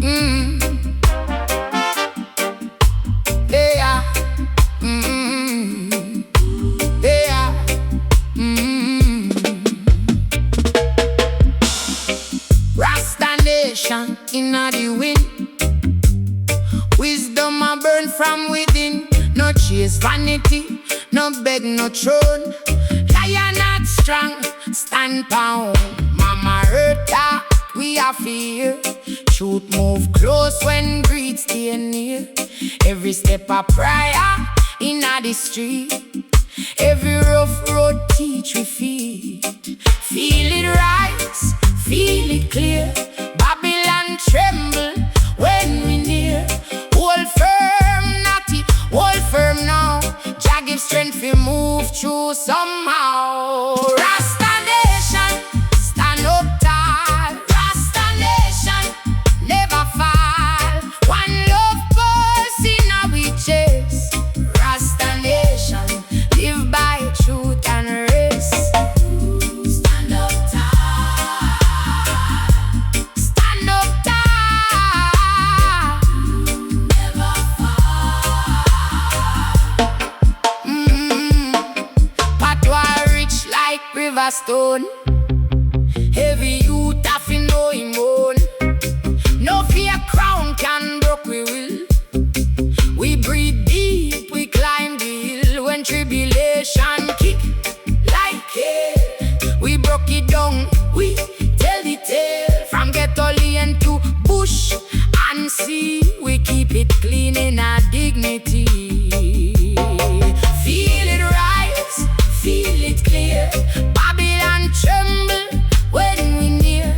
Mm. Yeah. Mm. Yeah. Mm. Rasta nation inna the wind. Wisdom a burn from within. No chase vanity, no beg no throne. Lion not strong, stand pound. Mama earth talk, we are fear. Truth move close when greed stay near. Every step a prayer inna the street. Every rough road teach we feet. Feel it rise, feel it clear. Babylon tremble when we near. Hold firm, natty, hold firm now. Jah give strength we move through somehow. Rasta nation, stand up tall. Rasta nation, never fall. One love pulse in our chest. Rasta nation, live by truth and rest. Stand up tall. Stand up tall. Never fall. Patwa rich like river stone. Heavy youth have to know him own. No fear crown can broke we will. We breathe deep, we climb the hill. When tribulation kick like hell, we broke it down, we tell the tale. From ghetto lane to bush and sea, we keep it clean in our dignity. Feel it rise, feel it clear. Babylon tremble when we near.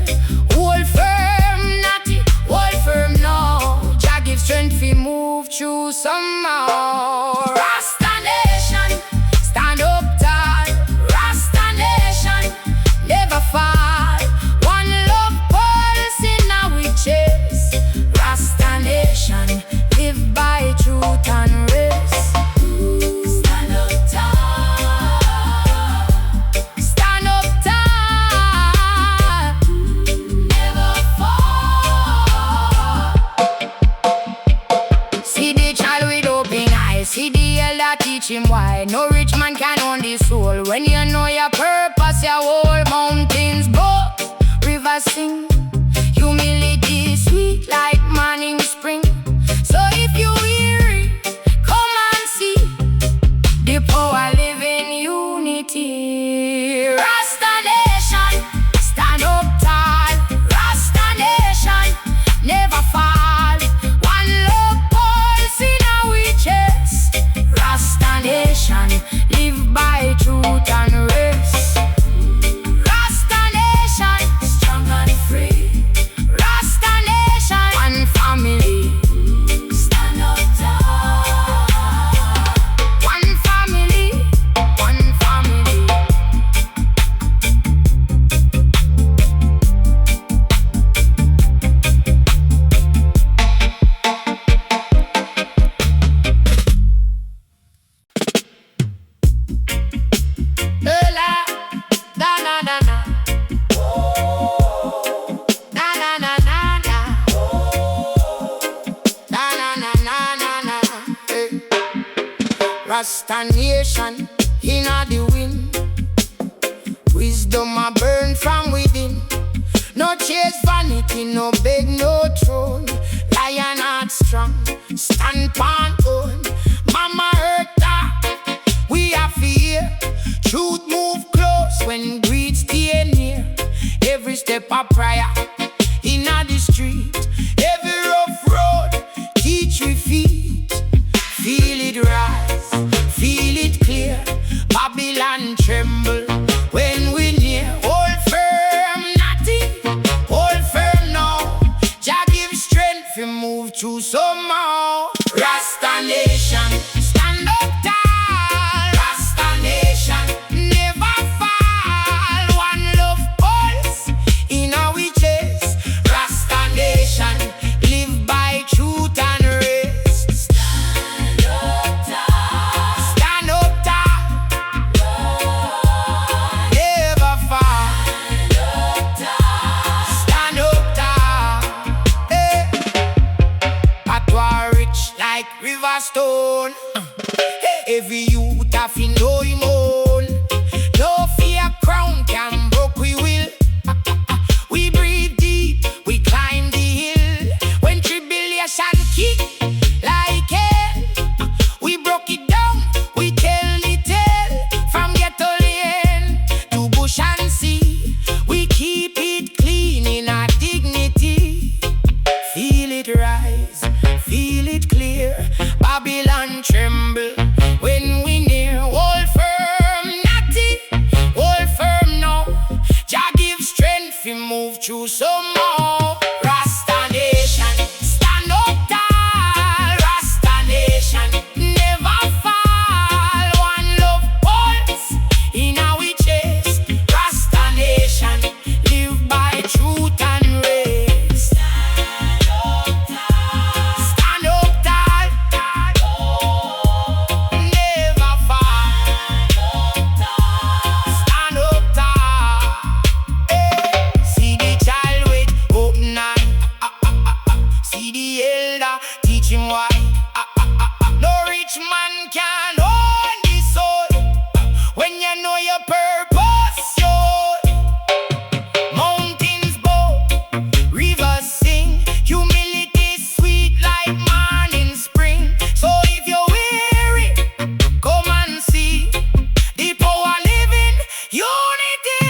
Hold firm, natty, hold firm now. Jah give strength we move through somehow. Rasta nation, stand up tall. Rasta nation, never fall. One love pulse in our chest. Rasta nation, live by truth and rest. Stand up tall. Stand up tall. Never fall. See the child with open eyes. See the elder teach him why. No rich man can own the soul. When you know your purpose, your whole mountains bow. Rivers sing. Humility is sweet like morning spring. So if you weary, come and see the power live in unity. Rasta nation, stand up tall. Rasta nation, never fall. One love pulse in our chest. Rasta nation, live by truth and rest. Rasta nation, strong and free. Rasta nation, one family. Stand up tall. One family, one family. La da na na na. Na na na na na. Na na na na na na. Hey. Rasta nation inna the wind. Wisdom a burn from within. No chase vanity, no beg no throne. Lion heart strong, stand pan own. Mama earth talk, we are fear. Truth move close when greed stay near. Every step a prayer inna the street. Every rough road teach we feet. Feel it rise, feel it clear. Babylon tremble when we near. Hold firm, natty, hold firm now. Jah give strength we move through somehow. Rasta nation, stand up tall. Rasta nation, never fall. One love pulse in our chest. Rasta nation, live by truth and rest. Stand up tall. Stand up tall. Never fall. Stand up tall. Stand up tall. Hey. stone. Every youth have to know him own. No fear crown can broke we will. We breathe deep, we climb the hill. When tribulation kick like hell, we broke it down, we tell the tale. From ghetto lane to bush and sea, we keep it clean in our dignity. Feel it rise, feel it clear. Babylon tremble when we near. Hold firm, natty, hold firm now. Jah give strength, we move through some more. Rasta nation, stand up tall. Rasta nation, never fall. One love pulse in our chest. Rasta nation, live by truth and race. Stand up tall. Stand up tall. Never fall. Stand up tall. See the child with open eye. See the elder, teach him why. No rich man can own the soul. When you know your purpose, mountains bow, rivers sing. Humility sweet like morning spring. So if you're weary, come and see the power living unity.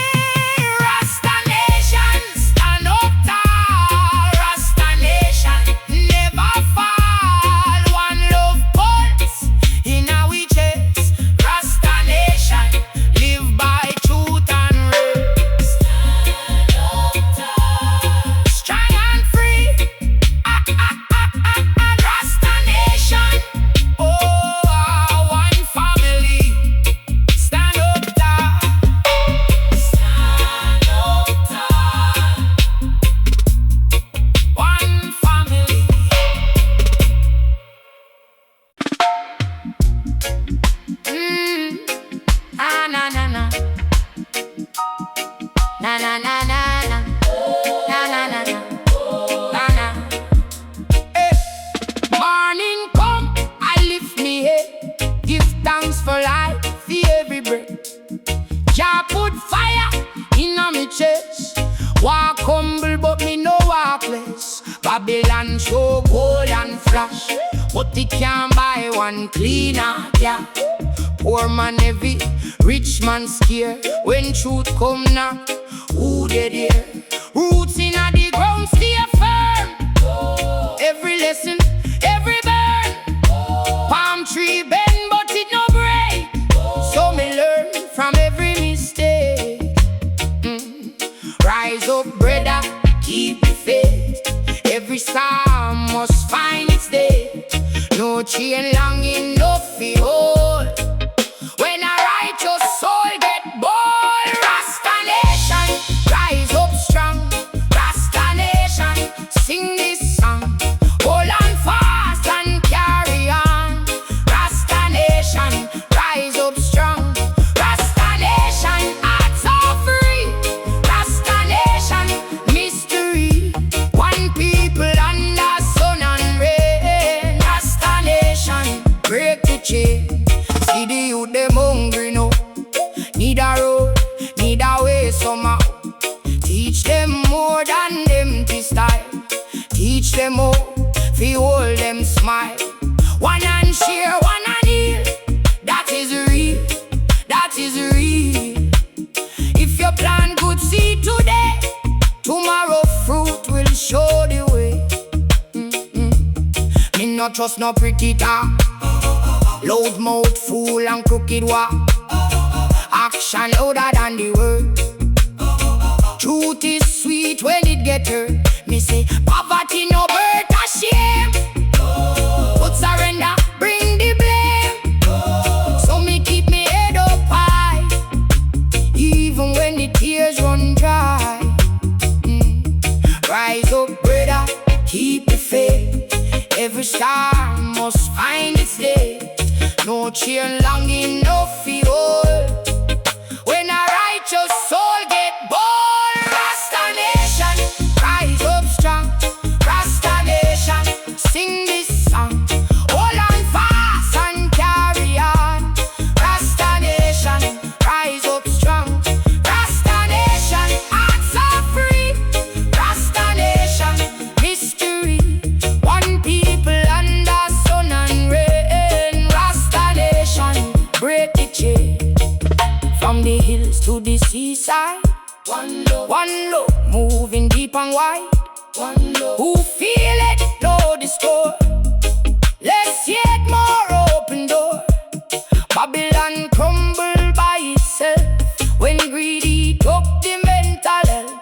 Rasta nation, stand up tall. Rasta nation, never fall. One love pulse in our chest. Rasta nation, live by truth and race. Stand up tall, strong and free. Rasta nation, oh, one family. Stand up tall. Stand up tall. One family. Ah, na na na. Na na na na na. Na na na na. Na na. Morning come, I lift me head. Give thanks for life, for every breath. Jah put fire in my chest. Walk humble, but me no walk less. Babylon show gold and flash, but it can't buy one cleaner, yeah. Poor man heavy, rich man scared. When truth come now, who they there? Roots in the ground, stay firm. Every lesson, every burn. Palm tree bend, but it no break. So me learn from every mistake. Rise up, brother, keep the faith. Every star must find its day. No chain long enough for hold. When a righteous soul get bold, Rasta nation, rise up strong. Rasta nation, sing this song. Hold on fast and carry on. Rasta nation, rise up strong. Rasta nation, hearts are free. Rasta nation, mystery. One people under sun and rain. Rasta nation, break the chain. See the youth them hungry now. Need a road, need a way somehow. Teach them more than empty style. Teach them how, fi hold them smile. One and share, one and heal. That is real, that is real. If you plant good seed today, tomorrow fruit will show the way. Me not trust no pretty talk, loud mouth, fool and crooked walk. Action louder than the word. Truth is sweet when it get hurt. Me say poverty no birth a shame. But surrender, bring the blame. So me keep me head up high, even when the tears run dry. Rise up, brother, keep the faith. Every star must find its day. No chain long enough for hold. When a righteous soul get bold, Rasta nation, rise up strong. Rasta nation, sing this song. Hold on fast. side. One love, moving deep and wide. One love. Who feel it, know the score. Let's yet more open door. Babylon crumble by itself when greedy took the mental health.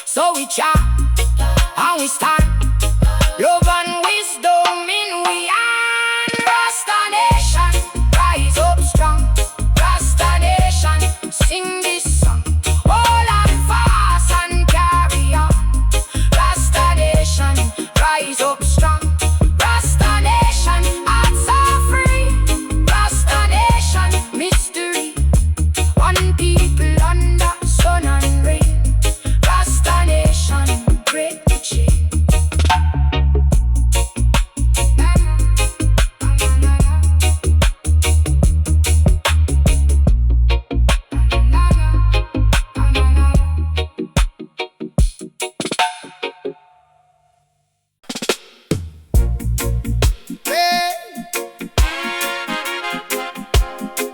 So we chat and we stand, love and wisdom in we hand. Rasta nation, rise up strong. Rasta nation, sing this song. All and fast and carry on. Rasta nation, rise up strong. Rasta nation, hearts are free. Rasta nation, mystery. One people under sun and rain. Rasta nation, break the chain.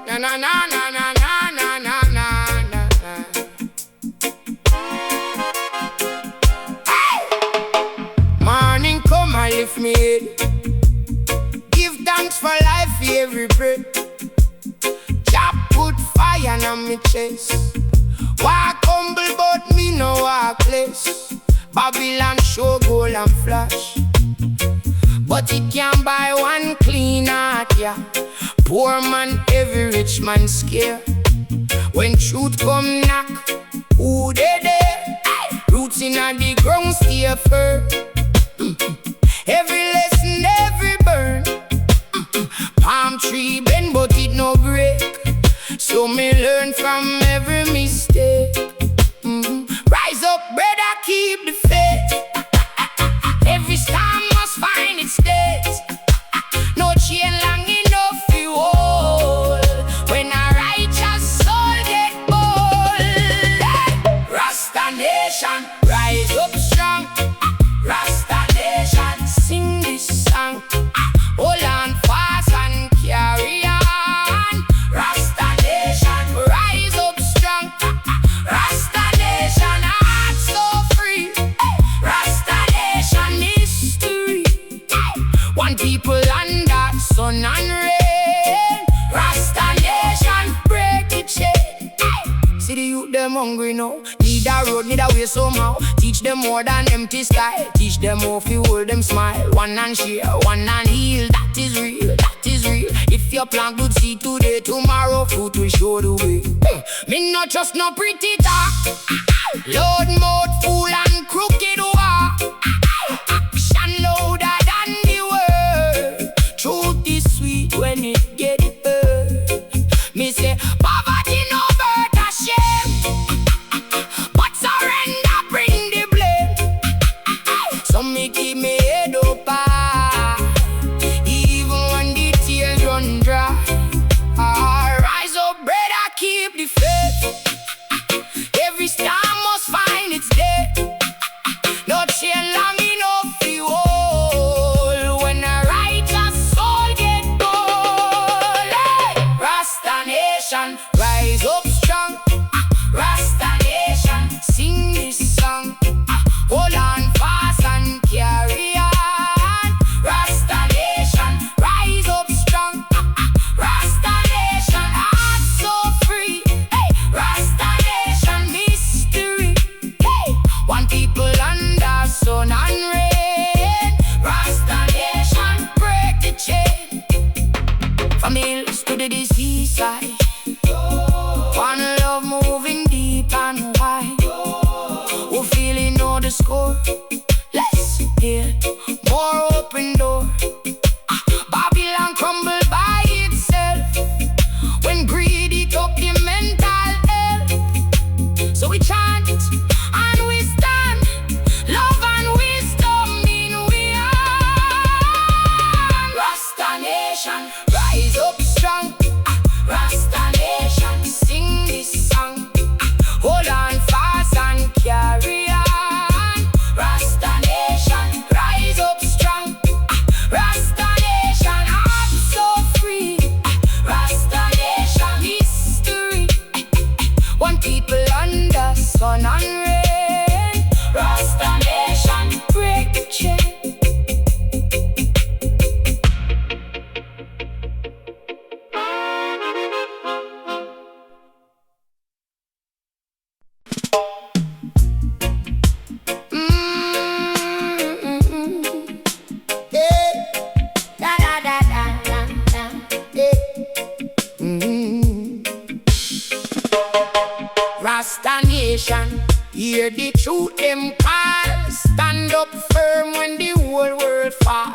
Na na na na na na na na na na. Morning come and lift me head. Give thanks for life every breath. Jah put fire on me chest. Walk humble but me no walk less. Babylon show gold and flash, but it can't buy one clean heart, yeah. Poor man, every rich man scare. When truth come knock, who they there? Roots inna the ground stay firm. Every lesson, every burn. Palm tree bend but it no break. So me learn from every mistake. Rise up, brother, keep the faith. Every storm must find its date. No chain long enough to hold when a righteous soul get bold. Hey! Rasta nation, rise up strong. Rasta nation, sing this song. Hold on fast and carry on. Rasta nation, rise up strong. Rasta nation, heart so free. Rasta nation, history. One people under sun and rain. Rasta nation, break the chain. See the youth them hungry now. Need a road, need a way somehow. Teach them more than empty sky. Teach them how to hold them smile. One and share, one and heal. That is real, that is real. If you plant good seed today, tomorrow fruit will show the way. Me not just no pretty talk. Loud mouth, full and crooked walk. Action louder than the word. Truth is sweet when it get hurt. Me say poverty no birth a shame, but surrender bring the blame. So me keep me head up high, even when the tears run dry. Rise up, brother, keep the faith. Every star must find its day. No chain long enough to hold when a righteous soul get bold. Hey! Rasta nation, rise up strong. Rasta nation, sing this song. Hold on fast and carry on. Rasta nation, rise up strong. Rasta nation, heart so free. Hey! Rasta nation, mystery. Hey! One people under sun and rain. Rasta nation, break the chain. From the hills to the seaside. One love moving deep and wide. Who feeling know the score? Let's hear more open door. Babylon crumble by itself when greedy took the mental health. So we chant and we stand, love and wisdom in we hand. Rasta nation, rise up strong. Rasta nation, sing this song. Hold on fast and carry on. Rasta stand up firm when the whole world fall.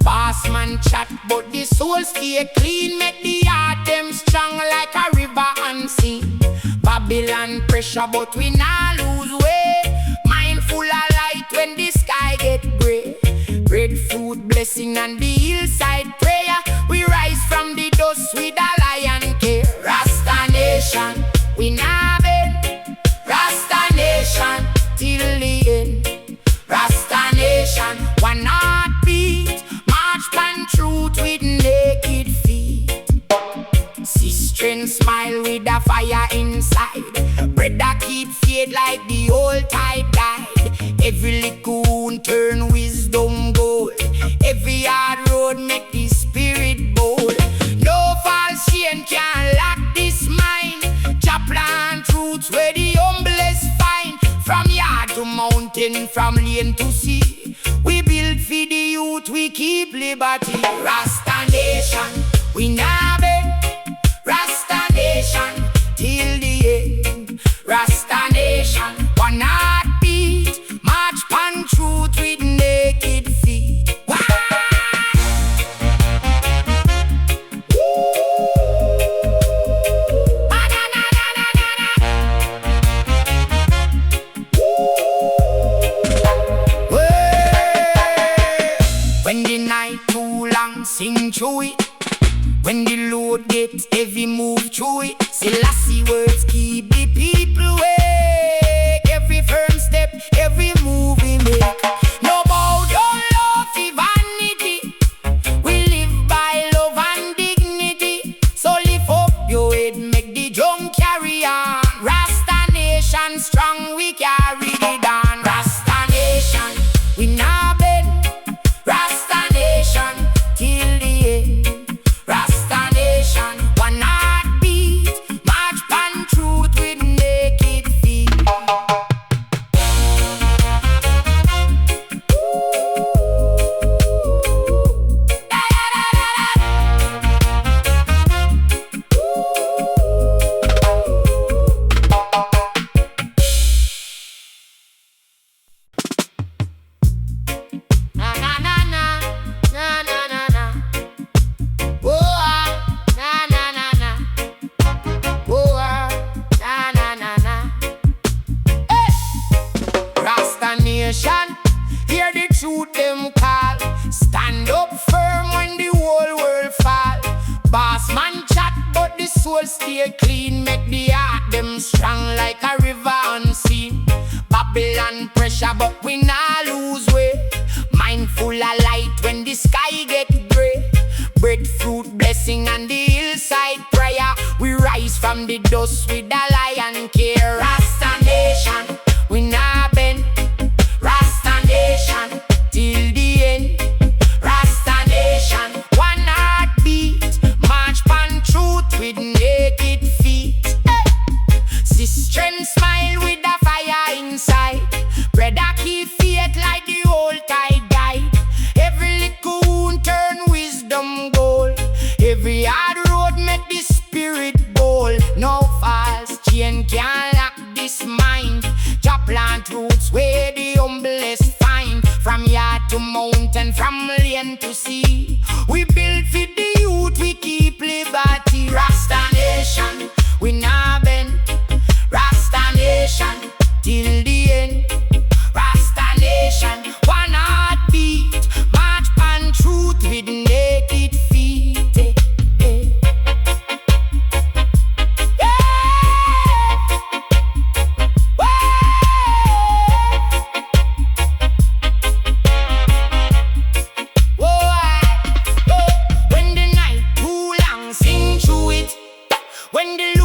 Boss man chat, but the soul stay clean. Make the heart them strong like a river unseen. Babylon pressure, but we not lose way. Mindful of light when the sky get gray. Breadfruit blessing and the hillside prayer. We rise from the dust with a lion care. Rasta nation, we not bend. Rasta nation, till the end. Rasta nation, one heartbeat. March pan truth with naked feet. Sister smile with a fire inside. Brother keep faith like the old tide died. Every licoon turn wisdom gold. Every hard road make the spirit bold. No false chain can lock this mind. Jah plant roots where the humblest find. From yard to mountain, from lane to sea. We build for the youth, we keep liberty. Rasta nation, we not bend. Rasta nation, till the end. Rasta nation, one heartbeat. March pan truth with naked feet. When the night too long, sing through it. When the load gets heavy, move through it. Selassie words keep the people awake. Every firm step, every move we make. No bow down low for vanity. We live by love and dignity. So lift up your head, make the drum carry on. Rasta nation strong, we carry it on. Rasta nation, we not bend. Rasta nation, till the end. Rasta nation, one heartbeat. March pan truth with naked feet. Na na na na, na na na na. Oh ah, na na na na. Oh ah, na na na na. Hey, Rasta nation, hear the truth them call. Stand up firm when the whole world fall. Boss man chat, but the soul stay clean. Make the heart them strong like a river unseen. Babylon pressure, but we not lose way. Mindful of light when the sky get gray. Breadfruit blessing and the hillside prayer. We rise from the dust with a lion care. Rasta nation, we not bend. Rasta nation, till the end. Rasta nation, one heartbeat. March pan truth with naked feet. Hey. Sister smile with a fire inside. Brother keep faith like the old tide guide. Every licoon turn wisdom gold. Every hard road make the spirit bold. No false chain can lock this mind. Jah plant roots where the humblest find. From yard to mountain, from lane to sea. We build for the youth, we keep liberty. Rasta nation, we not bend. Rasta nation, till the end. Rasta nation, one heartbeat. March pan truth with naked feet. Eh, eh. Yeah. Whoa, when the night too long, sing through it. When the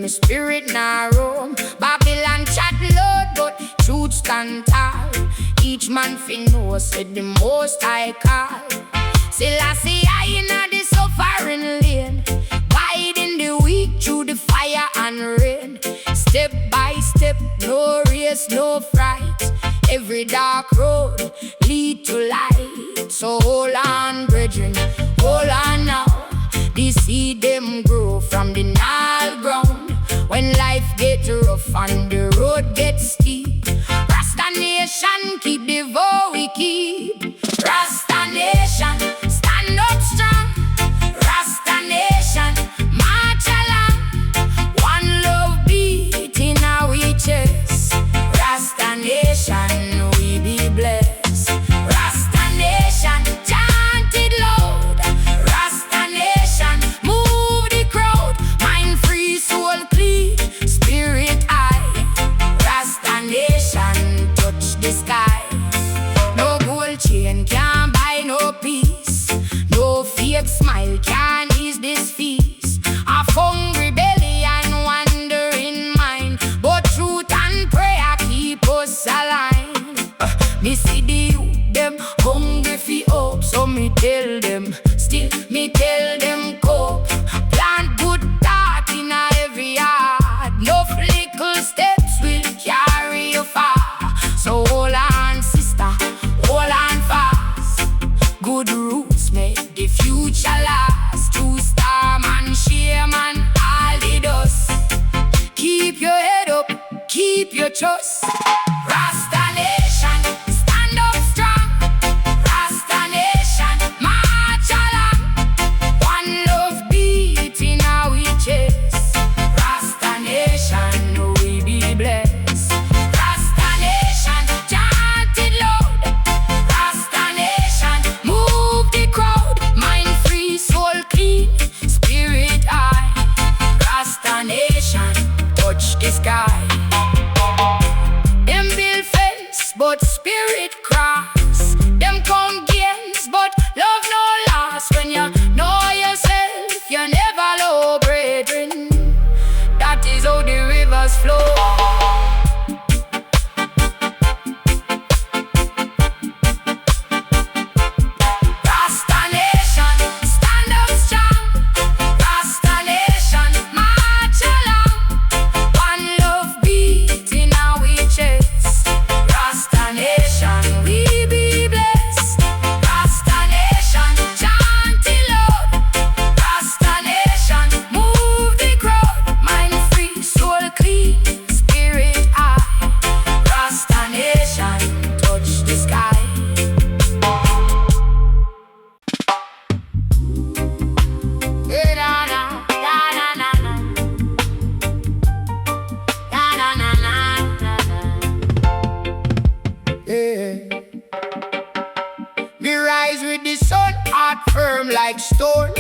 my spirit now roam. Babylon chat loud, but truth stand tall. Each man fi know, said the most I call. Selassie I in the suffering lane, guiding the weak through the fire and rain. Step by step, no race, no fright. Every dark road lead to light. So hold on, brethren, hold on now. The seed them grow from the gnarled ground. When life gets rough and the road gets steep, Rasta nation keep the vow we keep. Rasta nation stand up strong. Rasta nation march along. One love beat in our chest. Rasta nation we be blessed. Rasta nation chant it loud. Rasta nation move the crowd. Mind free, soul clean, spirit high. Rasta nation touch the sky. No gold chain can buy no peace. No fake smile can ease this feast. A hungry belly and wandering mind, but truth and prayer keep us aligned. Me see the youth them hungry for hope, so me tell them, still me tell them cope. Plant good thought in every heart. No little steps will carry you far. So hold on, sister, hold on fast. Good roots make the future last. True star man, share man, all the dust. Keep your head up, keep your trust. Rasta nation, stand up strong. Rasta nation, march along. One love beat in our chest. Rasta nation, we be blessed. Rasta nation, chant it loud. Rasta nation, move the crowd. Mind free, soul clean, spirit high. Rasta nation, touch the sky. Them build fence, but spirit cross. Them come gains, but love no loss. When you know yourself, you never low, brethren. That is how the rivers flow. Rasta nation, stand up strong. Rasta nation, march along. One love beat in our chest. Rasta nation, we be blessed. Rasta nation, chant it loud. Rasta nation, move the crowd. Mind free, soul clean, spirit high. Rasta nation, touch the sky. Me rise with the sun, heart firm like stone.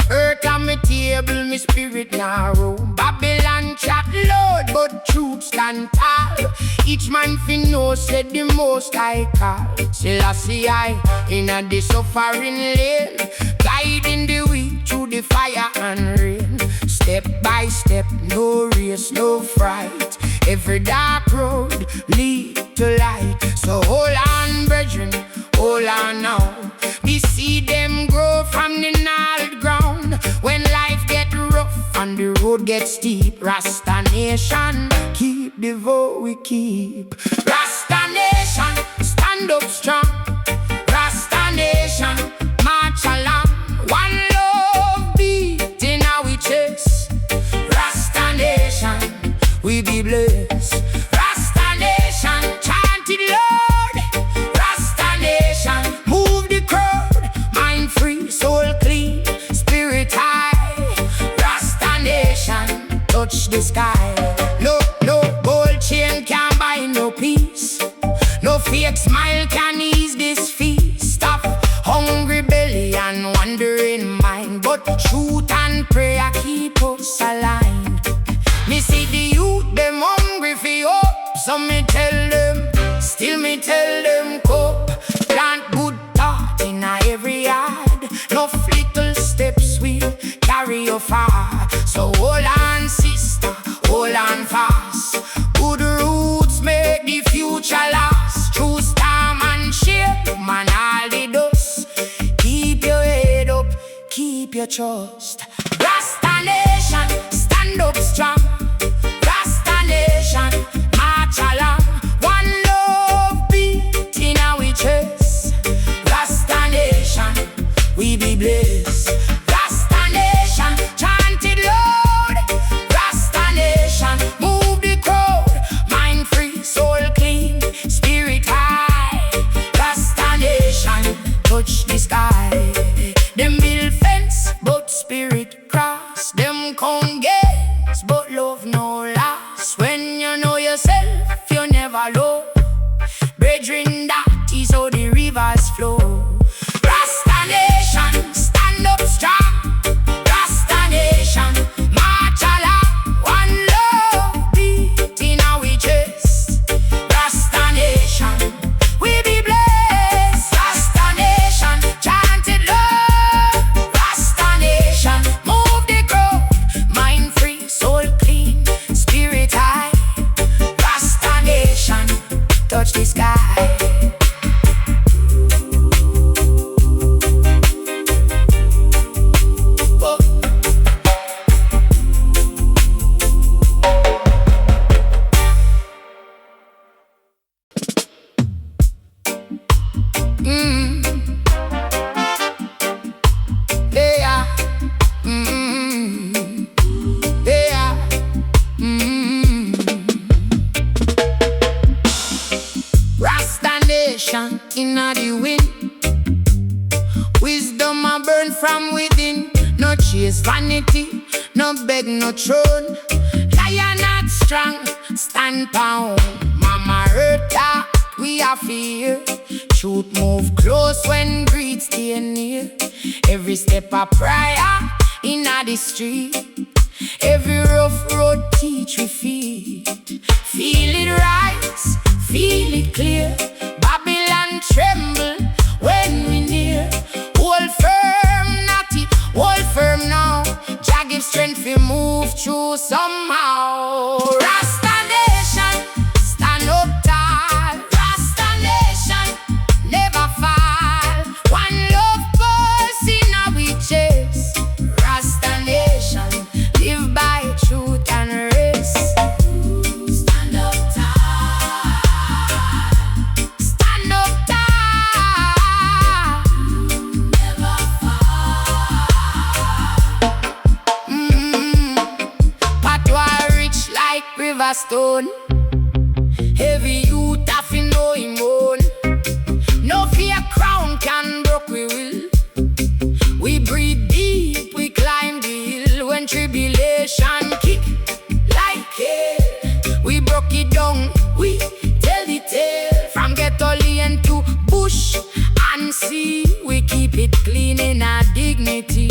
Earth on me table, me spirit narrow. Babylon chat loud, but truth stand tall. Each man fi know, said the most I call. Selassie I in the suffering lane, guiding the weak through the fire and rain. Step by step, no race, no fright. Every dark road lead to light. So hold on, brethren, hold on now. We see them grow from the gnarled ground. When life get rough and the road gets steep, Rasta nation, keep the vow we keep. Rasta nation, stand up strong. Rasta nation, march along. One love beat in our chest. Rasta nation, we be blessed. Rasta nation, chant it loud. Rasta nation, move the crowd. Mind free, soul clean, spirit high. Rasta nation, touch the sky. No gold chain can buy no peace. No fake smile can ease this feast. Stop hungry belly and wandering mind, but truth and prayer keep us aligned. Me see the youth them hungry for hope, so me tell them, still me tell them cope. Plant good thought in every yard. No little steps will carry you far. So hold on, sister, your trust. Rasta Nation, stand up strong. Rasta Nation, march along. One love beat in our chest. Rasta Nation, we be blessed. Rasta Nation, chant it loud. Rasta Nation, move the crowd. Mind free, soul clean, spirit high. Rasta Nation, touch the sky. Them build fence, but spirit cross. Them count gates, but love no loss. When you know yourself, you never low. Brethren, that is how the rivers flow. Rasta Nation, stand up strong. Rasta Nation, march along. One love beat in our chest. Rasta Nation, we be blessed. Rasta Nation, chant it love. Rasta Nation, move the crowd. Mind free, soul clean, spirit high. Rasta Nation, touch the sky. Yeah. Yeah. Rasta Nation inna the wind. Wisdom a burn from within. No chase vanity, no beg no throne. Lion not strong, stand pound. Mama earth talk, we are fear. Truth move close when greed stay near. Every step a prayer inna the street. Every rough road teach we feet. Feel it rise, feel it clear. Babylon tremble when we near. Hold firm, natty, hold firm now. Jah give strength we move through somehow. Rasta Nation, stand up tall. Rasta Nation, never fall. One love pulse in our chest. Rasta Nation, live by truth and rest. Stand up tall. Stand up tall. Never fall. Patois rich like river stone. Heavy youth have to know him own. No fear crown can broke we will. We breathe deep, we climb the hill. When tribulation kick like hell, we broke it down, we tell the tale. From ghetto lane to bush and sea, we keep it clean in our dignity.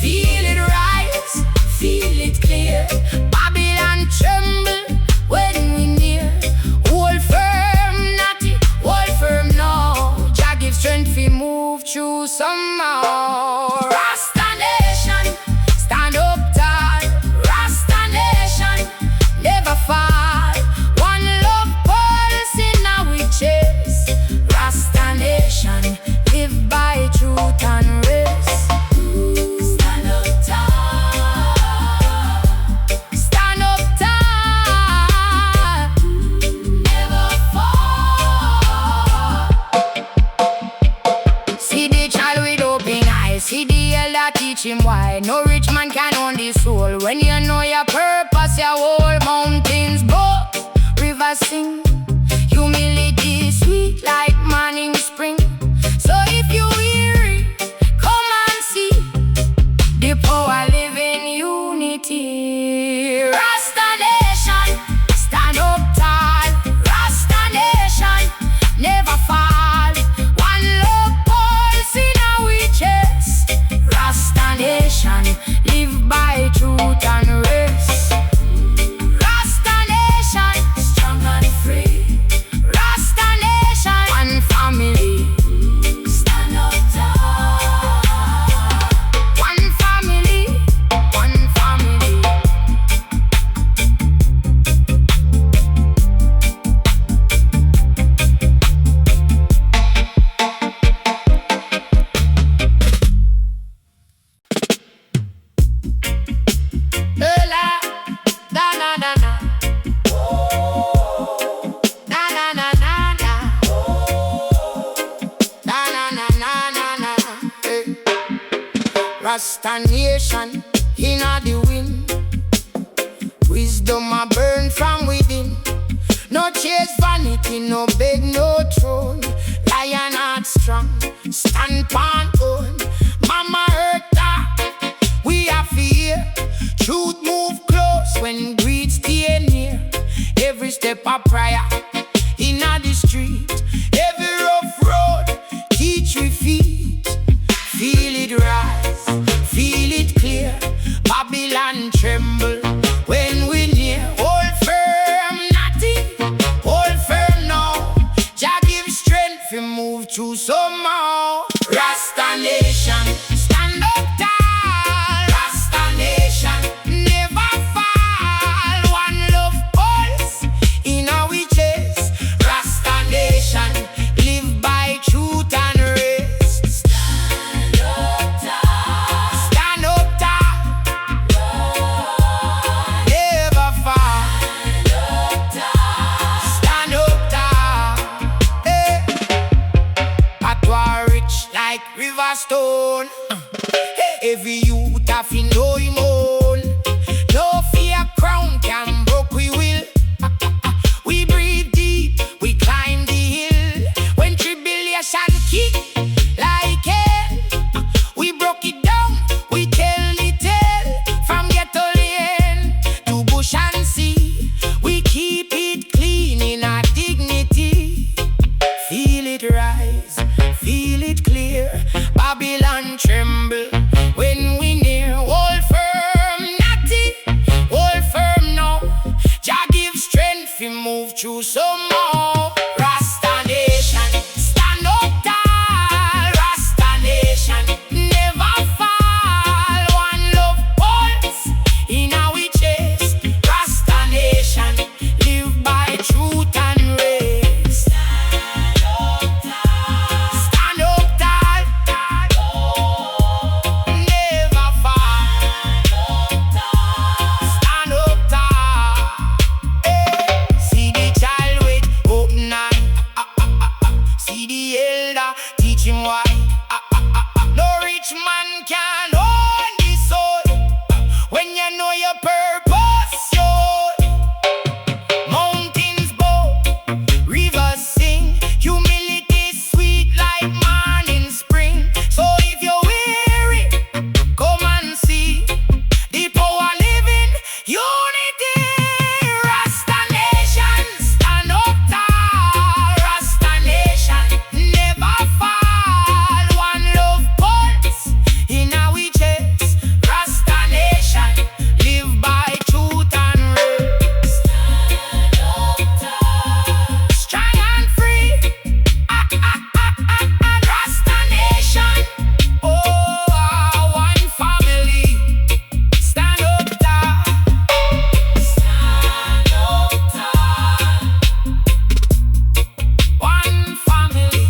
Feel it rise, feel it clear. Babylon tremble when we near. Hold firm, natty, hold firm now. Jah give strength we move through somehow. Rasta Nation, stand up tall. Rasta Nation, never fall. One love pulse in our chest. Rasta Nation, live by truth and rest. Stand up tall. Stand up tall. Never fall. See the child with open eyes. See the elder teach him why. No rich man can own the soul. When you know your purpose, your whole mountains bow. Rivers sing. Humility is sweet like morning spring. So if you weary, come and see the power live in unity. Rasta Nation, stand up tall. Rasta Nation, never fall. One love pulse in our chest. Rasta Nation, live by truth and rest. Rasta Nation, strong and free. Rasta Nation, one family. Rasta nation in the wind. Wisdom a burn from within. No chase vanity, no beg, no throne. Lion heart strong, stand pan own. Mama earth we are fear. Truth move close when greed stay near. Every step a prayer in the street. Every rough road teach we feet. Feel it rise, feel it clear. Babylon tremble when we near. Hold firm, nothing, hold firm now. Jah give strength to move through some more. Rasta nation, stand up tall. Rasta nation, never fall. One love pulse in our chest. Rasta nation, live by truth and rest. Stand up tall. Stand up tall. Never fall. Stand up tall. Hey. Patois rich like river stone. Every youth have to know him own. No fear crown can broke we will. We breathe deep, we climb the hill. When tribulation kick like hell, we broke it down, we tell the tale. From ghetto lane to bush and sea, we keep it clean in our dignity. Feel it rise, feel it clear. Babylon tremble when we near. Hold firm, natty, hold firm now. Jah give strength to move through some more. Rasta nation, stand up tall. Rasta nation, never fall. One love pulse in our chest. Rasta nation, live by truth and race. Stand up tall. Stand up tall. Never fall. Stand up tall. Hey. See the child with open eye. See the elder teach him why. No rich man can own the soul. When you know your purpose, mountains bow, rivers sing. Humility sweet like morning spring. So if you're weary, come and see the power living unity. Rasta nation, stand up tall. Rasta nation, never fall. One love pulse in our chest. Rasta nation, live by truth and race. Stand up tall. Strong and free. Rasta nation. Oh, one family. Stand up tall. Stand up tall. One family.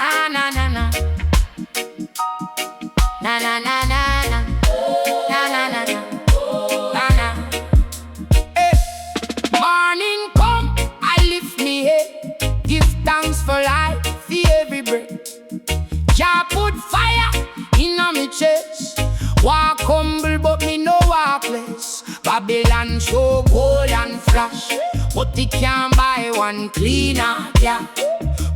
Ah, na na na. Na na na na na. Na na na na. Na na. Hey. Morning come, I lift me head. Give thanks for life, for every breath. Jah put fire in my chest. Walk humble, but me no walk less. Babylon show gold and flash, but it can't buy one cleaner, yeah.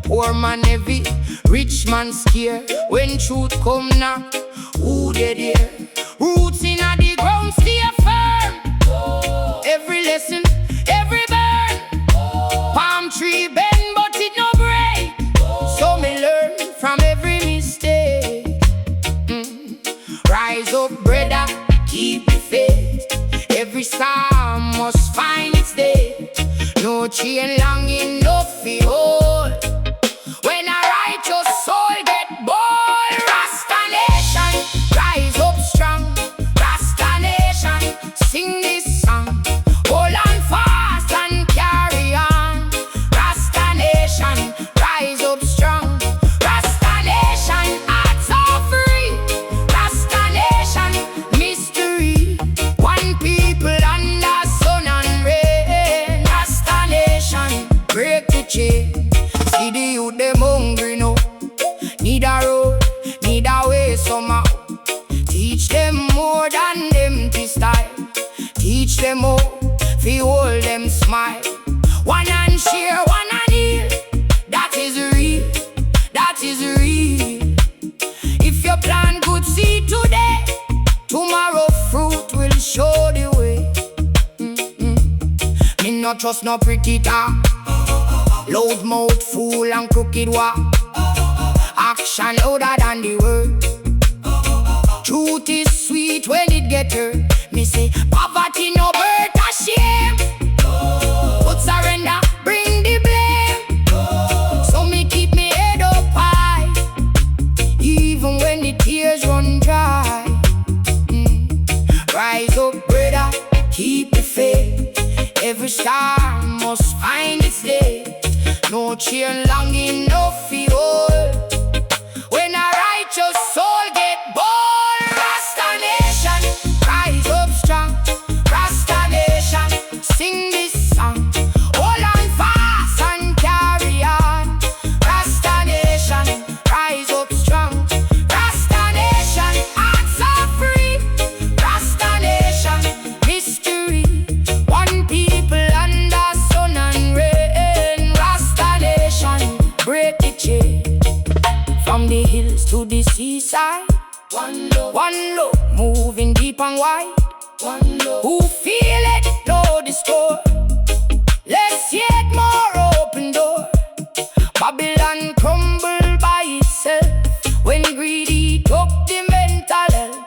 Poor man heavy, rich man scared. When truth come knock, who they there? Roots in the ground stay firm. Every lesson, every burn. Palm tree bend, but it no break. So me learn from every mistake. Rise up, brother, keep the faith. Every psalm must find its day. No chain long enough for hold. When a righteous soul get bold, Rasta nation, rise up strong. Rasta nation, sing this song. Hold on fast and carry on. Rasta nation, rise up strong. Rasta nation, hearts are free. Rasta nation, mystery. One people under sun and rain. Rasta nation, break the chain. them out, fi hold them smile. One hand share, one hand heal. That is real, that is real. If you plant good seed today, tomorrow fruit will show the way. Me not trust no pretty talk, loud mouth, fool and crooked walk. Action louder than the word. Truth is sweet when it get hurt. Me say poverty no birth a shame. But surrender bring the blame. So me keep me head up high, even when the tears run dry. Rise up, brother, keep the faith. Every star must find its day. No chain long enough for hold. When a righteous soul get bold, Rasta nation, rise up strong. Rasta nation, sing this song. Hold on fast and carry on. Rasta nation, rise up strong. Rasta nation, hearts are free. Rasta nation, mystery. One people under sun and rain. Rasta nation, break the chain. From the hills to the seaside, one love, moving deep and wide. One love, who feel it, know the score. Let's yet more open door. Babylon crumble by itself when greedy took the mental health.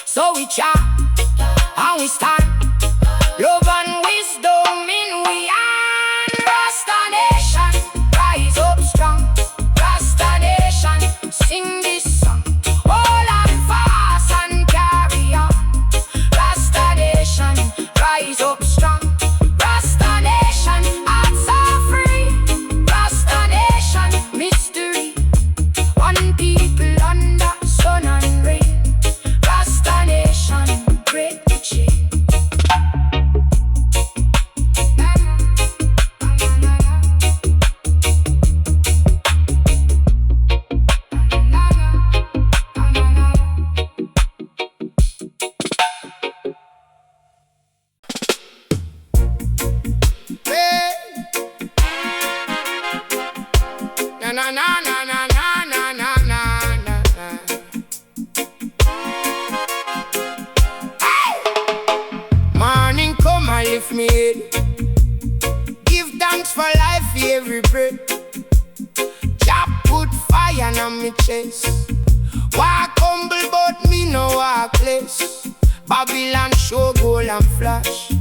So we chant and we stand, love and wisdom in we hand. Rasta nation, rise up strong. Rasta nation, sing this song. Hold on fast and carry on. Rasta nation, rise up strong. Rasta nation, hearts are free. Rasta nation, mystery. One people under sun and rain. Rasta nation, break the chain. Hey. Na na na na na na na na na. Hey. Morning come and lift me head. Give thanks for life, every breath. Jah put fire on me chest. Walk humble but me no walk less. Babylon show gold and flash,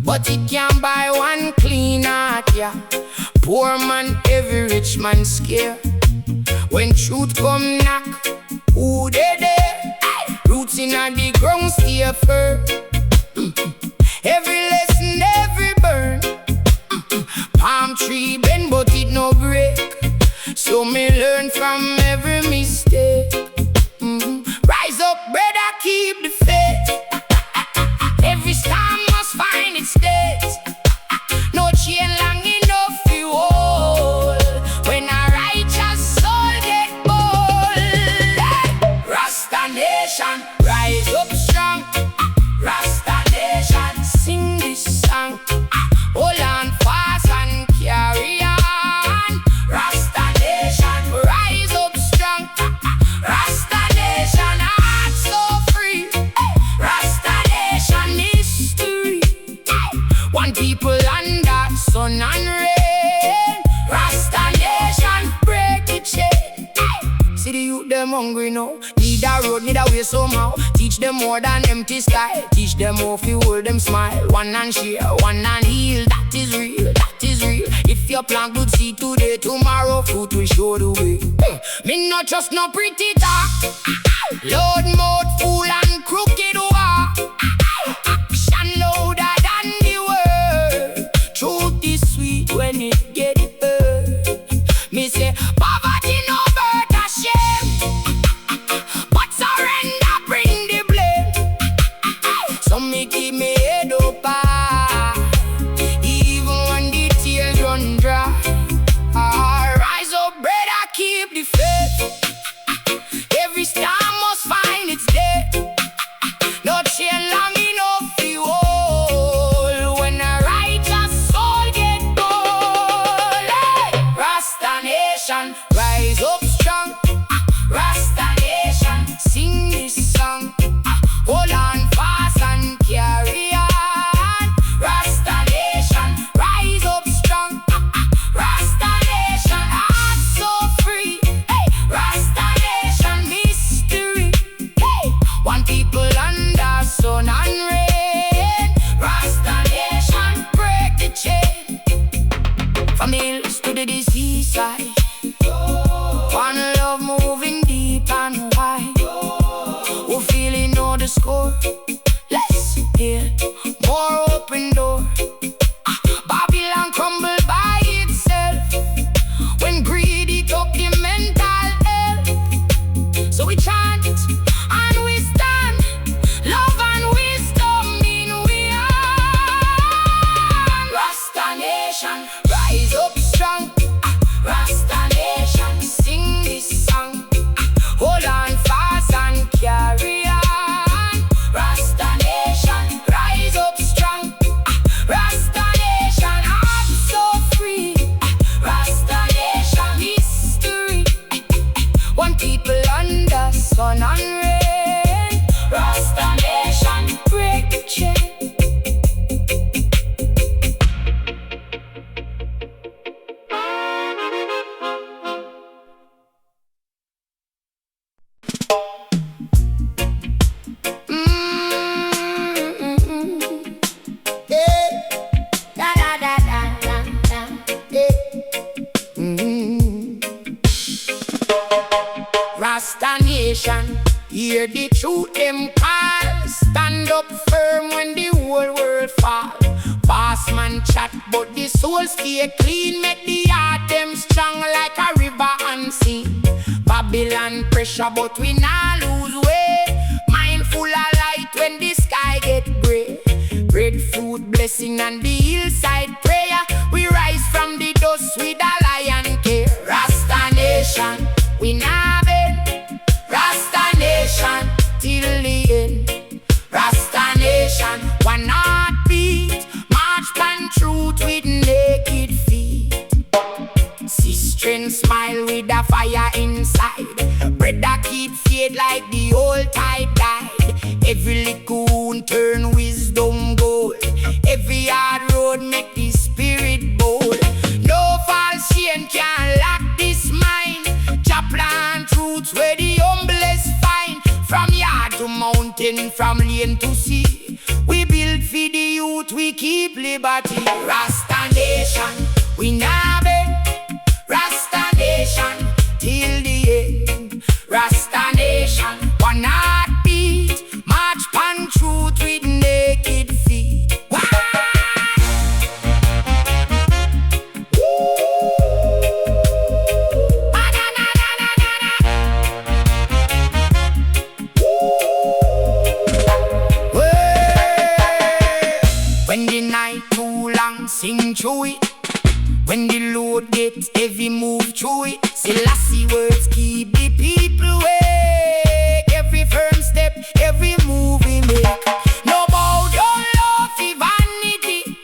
but it can't buy one clean heart, yeah. Poor man, every rich man scare. When truth come knock, who they there? Roots inna the ground stay firm. Every lesson, every burn. Palm tree bend but it no break. So me learn from every mistake. Rise up, brother, keep the faith. Every storm must find its days. No chain long enough to hold. When a righteous soul get bold. Hey! Rasta nation, rise up strong. Rasta nation, sing this song. Hold on fast and carry on. Rasta nation, rise up strong. Rasta nation, heart so free. Rasta nation, history. One people under sun and rain. Rasta nation, break the chain. See the youth them hungry now. Need a road, need a way somehow. Teach them more than empty sky. Teach them how to hold them smile. One and share, one and heal. That is real, that is real. If you plant good seed today, tomorrow fruit will show the way. Me not just no pretty talk. Loud mouth, fool and crooked walk. Action louder than the word. Truth is sweet when it get hurt. Me say poverty no birth a shame, but surrender bring the blame. So me keep me head up high, even when the tears run dry. Rise up, brother, keep the faith. the seaside. One love moving deep and wide. Who feeling know the score? Let's hear more open door. Babylon crumble by itself when greedy took the mental health. So we chant and we stand, love and wisdom in we are. Rasta nation, rise up strong. Rasta nation, sing this song. Hold on fast and carry on. Rasta nation, rise up strong. Rasta nation, heart so free. Rasta nation, history. One people under sun and rain. Rasta nation, break the chain. Rasta nation, hear the truth them call. Stand up firm when the whole world fall. Boss man chat but the soul stay clean. Make the heart them strong like a river unseen. Babylon pressure but we not lose way. Mindful of light when the sky get gray. Breadfruit blessing and the hillside prayer. We rise from the dust with a lion care. Rasta nation, we not bend. Rasta nation, till the end. Rasta nation, one heartbeat. March pan truth with naked feet. Sister smile with a fire inside. Brother keep faith like the old tide died. Every licoon turn wisdom gold. Every hard road make the spirit bold. No false chain can lock this mind. Plant roots where the humblest find. From yard to mountain, from lane to sea. We build for the youth, we keep liberty. Rasta nation, we not bend. Rasta nation, till the end. Rasta nation, one heartbeat. March pan truth with naked feet. When the night too long, sing through it. When the load gets heavy, move through it. Selassie words keep the people awake. Every firm step, every move we make. No bow down, love for vanity.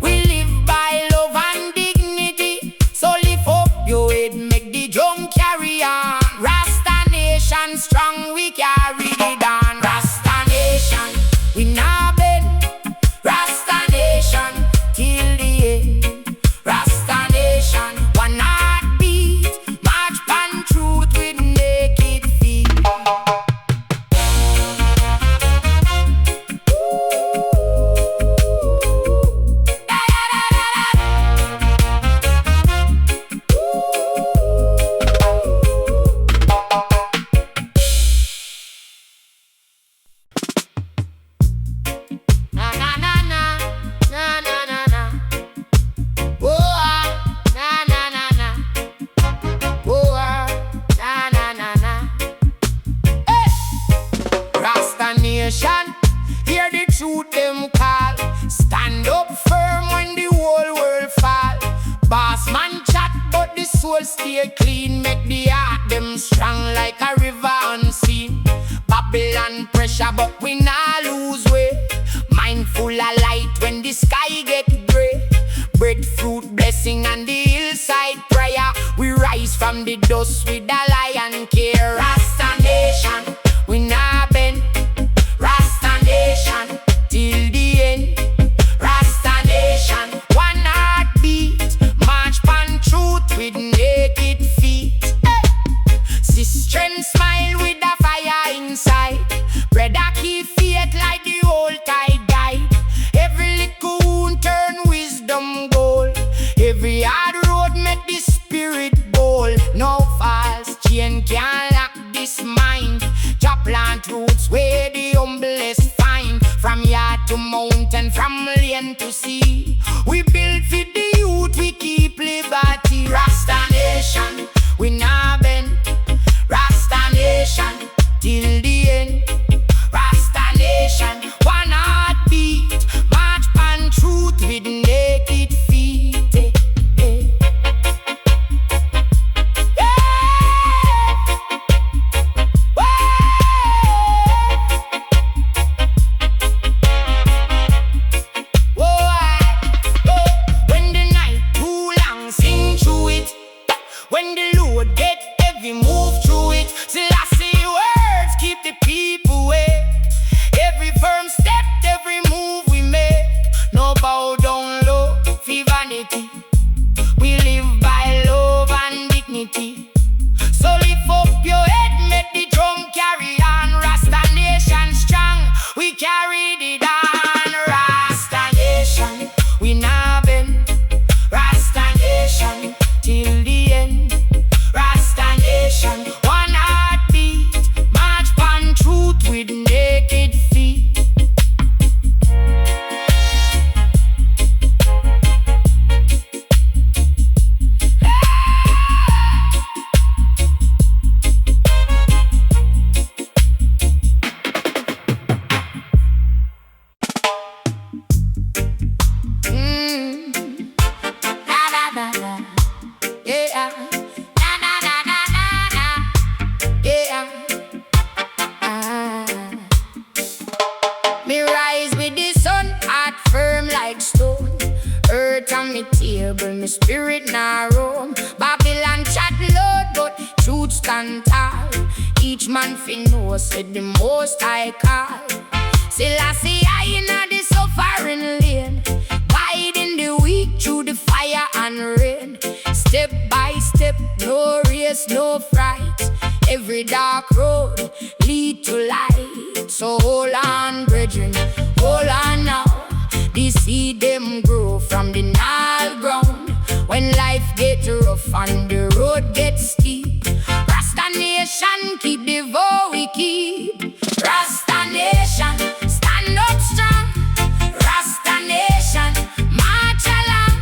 We live by love and dignity. So lift up your head, make the drum carry on. Rasta nation strong, we carry it on. Rasta nation, we not bend. Rasta nation, till the end. Rasta nation, one heartbeat. March pan truth with naked feet. Na na na na, na na na na. Oh ah, na na na na. Oh ah, na na na na. Hey! Rasta nation, hear the truth them call. Stand up firm when the whole world fall. Boss man chat but the soul stay clean. Make the heart them strong like a river unseen. Babylon pressure but we not lose way. Mindful of light when the sky get gray. Breadfruit blessing and the hillside prayer. We rise from the dust with a lion care. Rasta nation, we not bend. Rasta nation, till the end. Rasta nation, one heartbeat. March pan truth with naked feet. Hey! Sister smile with a fire inside. Brother keep faith like the old tide guide. Every licoon turn wisdom gold. Every hard road make the where the humblest find. From yard to mountain, from land to sea. We build for the youth, we keep liberty. Rasta nation, we nah bend. Rasta nation, till the end. Rasta nation, one heartbeat. March pan truth with naked feet. When the load get heavy, move through it. Till I see words, keep the people awake. Every firm step, every move we make. No bow down low, for vanity. We live by love and dignity. So lift up your head, make the drum carry on. Rasta nation strong, we carry it on. Rasta nation, we nah bend. Rasta nation, till the end. Rasta nation, one heartbeat. March pan truth with naked feet. Yeah. Me rise with the sun, heart firm like stone. Earth on me table, me spirit nah roam. Babylon chat loud, but truth stand tall. Each man fi know, said the most I call. Still I see I inna the suffering lane, guiding the weak through the fire and rain. Step by step, no race, no fright. Every dark road lead to light. So hold on, brethren, hold on now. The seed them grow from the gnarled ground. When life get rough and the road gets steep, Rasta nation keep the vow we keep. Rasta nation, stand up strong. Rasta nation, march along.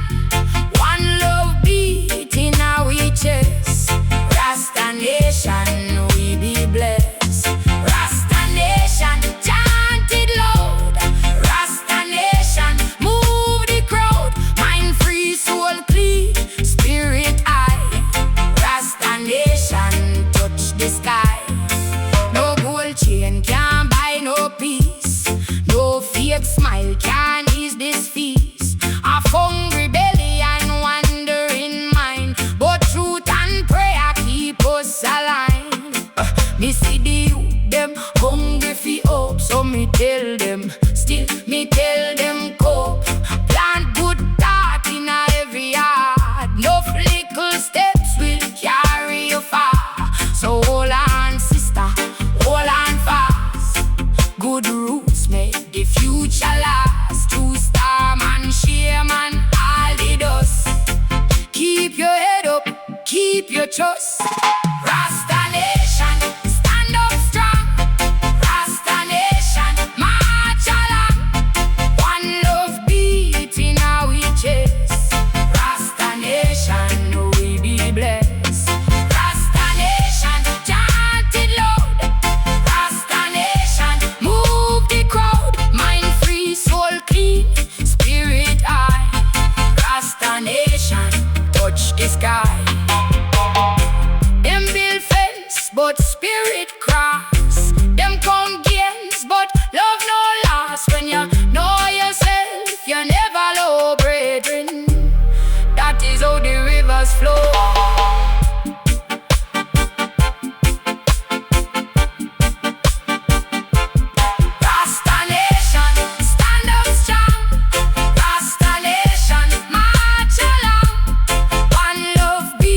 One love beat in our chest. Rasta nation, we be blessed. Rasta nation, chant it loud. Rasta nation, move the crowd. Mind free, soul clean, spirit high. Rasta nation, touch the sky. No gold chain can buy no peace. No fake smile can ease this feast. A hungry belly and wandering mind, but truth and prayer keep us aligned. Me see the youth, them hungry for hope. So me tell them, still me tell them cope. Plant good thought in every heart. No little steps will carry you far. So hold on sister, hold on fast. Good roots make the future last. True star man, share man, all the dust. Keep your head up, keep your trust. Rasta nation, stand up strong. Rasta nation, march along. One love beat in our chest. Rasta nation, we be blessed. Rasta nation, chant it loud. Rasta nation, move the crowd. Mind free, soul clean, spirit high. Rasta nation, touch the sky. Them build fence, but spirit cross. Them come gains, but love no loss. When you know yourself, you never low, brethren. That is how the rivers flow. Rasta nation, stand up strong. Rasta nation, march along. One love beat.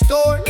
stone.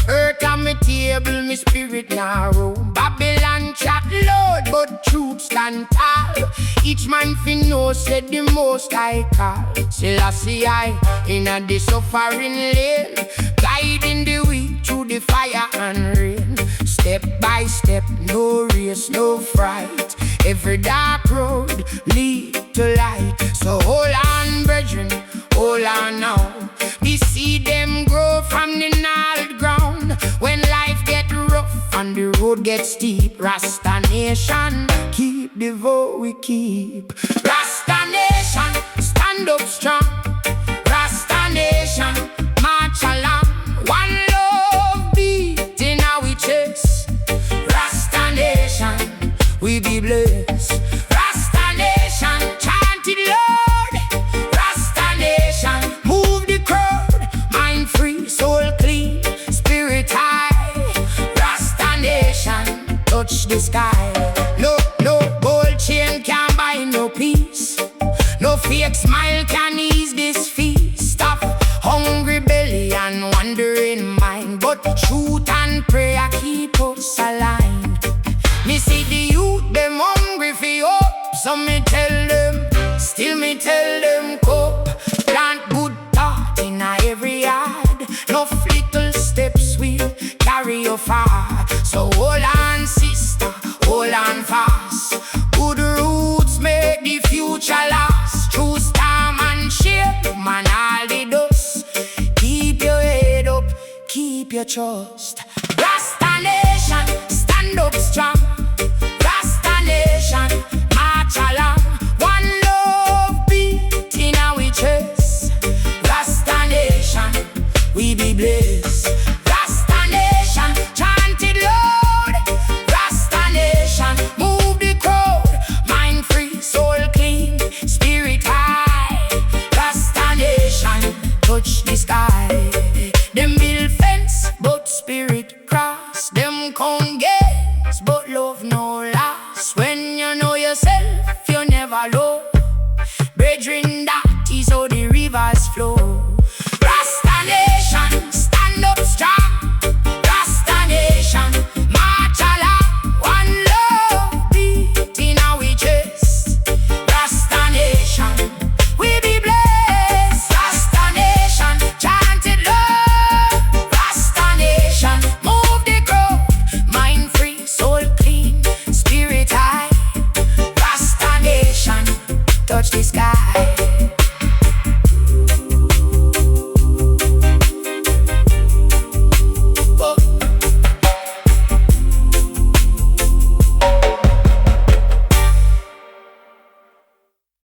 Earth on me table, me spirit narrow. Babylon chat loud, but truth stand tall. Each man fi know, said the most I call. Selassie I, in a the suffering lane, guiding the way through the fire and rain. Step by step, no race, no fright. Every dark road lead to light. So hold on, brethren, hold on now. We see them grow from the gnarled ground. When life get rough and the road gets steep, Rasta nation, keep the vote we keep. Rasta nation, stand up strong. Rasta nation, march along. One love beat in our chest. Rasta nation, we be blessed. Rasta nation, chant it Lord. Rasta nation, move the crowd. Mind free, soul clean, spirit high. Rasta nation, touch the sky. No gold chain can buy no peace. No fake smile can ease this feast. Stop hungry belly and wandering mind, but truth and prayer keep us aligned. Me see the youth, them hungry for hope. So me tell them, still me tell them cope. Plant good thought in every yard. No little steps will carry you far. So hold on sister, hold on fast. Good roots make the future last. True storm and shape, man all the dust. Keep your head up, keep your trust. Rasta nation, stand up strong. Rasta nation, march along. One love beat in our chest. Rasta nation, we be blessed. Rasta nation, chant it loud. Rasta nation, move the crowd. Mind free, soul clean, spirit high. Rasta nation, touch the sky. Them build fence, but spirit cross. Them congregates, but love no last. When you know yourself, you never low. Brethren, that is how the rivers flow. Rasta nation, stand up strong. Rasta nation, march along. One love beat in our chest. Rasta nation, we be blessed. Rasta nation, chant it love. Rasta nation, move the crowd. Mind free, soul clean, spirit high. Rasta nation, touch the sky.